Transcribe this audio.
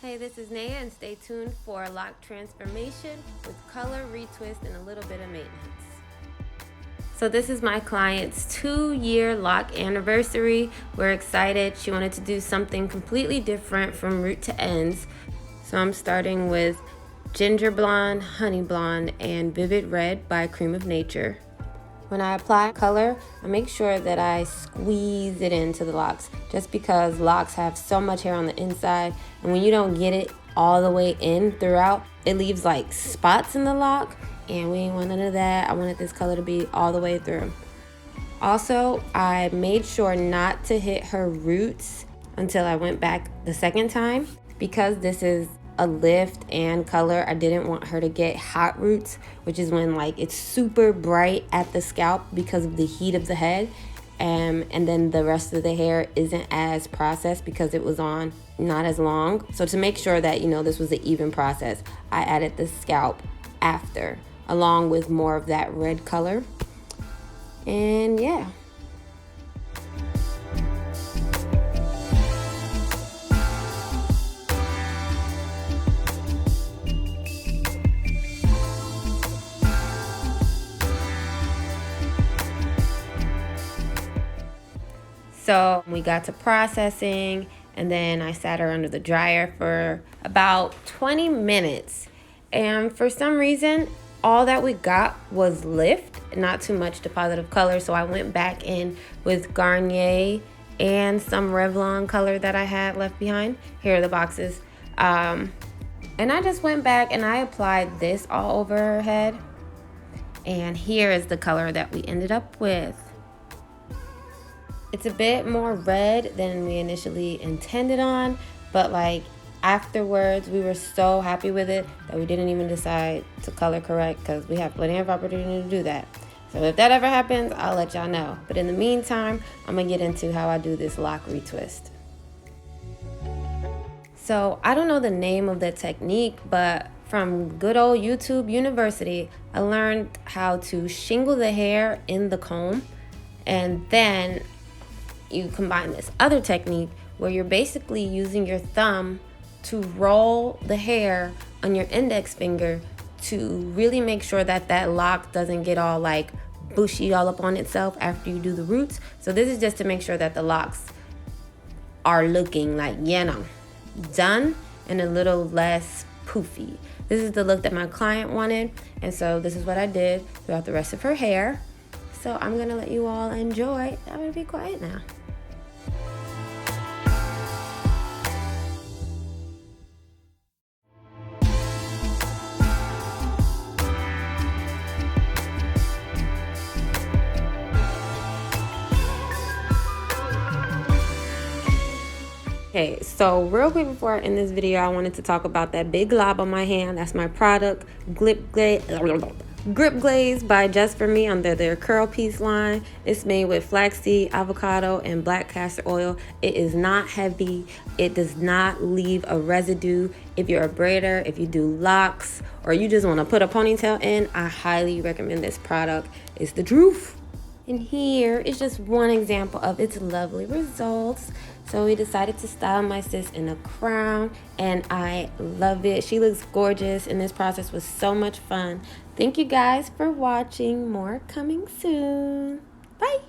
Hey, this is Naya, and stay tuned for a lock transformation with color, retwist, and a little bit of maintenance. So this is my client's 2-year lock anniversary. We're excited. She wanted to do something completely different from root to ends. So I'm starting with Ginger Blonde, Honey Blonde, and Vivid Red by Cream of Nature. When I apply color, I make sure that I squeeze it into the locks, just because locks have so much hair on the inside, and when you don't get it all the way in throughout, it leaves like spots in the lock, and we ain't want none of that. I wanted this color to be all the way through. Also, I made sure not to hit her roots until I went back the second time. Because this is a lift and color, I didn't want her to get hot roots, which is when like it's super bright at the scalp because of the heat of the head, and then the rest of the hair isn't as processed because it was on not as long. So to make sure that this was an even process, I added the scalp after, along with more of that red color. And yeah. So we got to processing, and then I sat her under the dryer for about 20 minutes. And for some reason, all that we got was lift, not too much deposit of color. So I went back in with Garnier and some Revlon color that I had left behind. Here are the boxes. And I just went back and I applied this all over her head. And here is the color that we ended up with. It's a bit more red than we initially intended on, but like afterwards we were so happy with it that we didn't even decide to color correct, because we have plenty of opportunity to do that. So if that ever happens, I'll let y'all know. But in the meantime, I'm gonna get into how I do this lock retwist. So I don't know the name of the technique, but from good old YouTube University, I learned how to shingle the hair in the comb, and then you combine this other technique where you're basically using your thumb to roll the hair on your index finger to really make sure that that lock doesn't get all like bushy all up on itself after you do the roots. So this is just to make sure that the locks are looking like, done and a little less poofy. This is the look that my client wanted, and so this is what I did throughout the rest of her hair. So I'm gonna let you all enjoy. I'm gonna be quiet now. Okay, so real quick before I end this video, I wanted to talk about that big glob on my hand. That's my product, Grip Glaze by Just For Me under their Curl Piece line. It's made with flaxseed, avocado, and black castor oil. It is not heavy. It does not leave a residue. If you're a braider, if you do locks, or you just want to put a ponytail in, I highly recommend this product. It's the truth. And here is just one example of its lovely results. So we decided to style my sis in a crown, and I love it. She looks gorgeous, and this process was so much fun. Thank you guys for watching. More coming soon. Bye.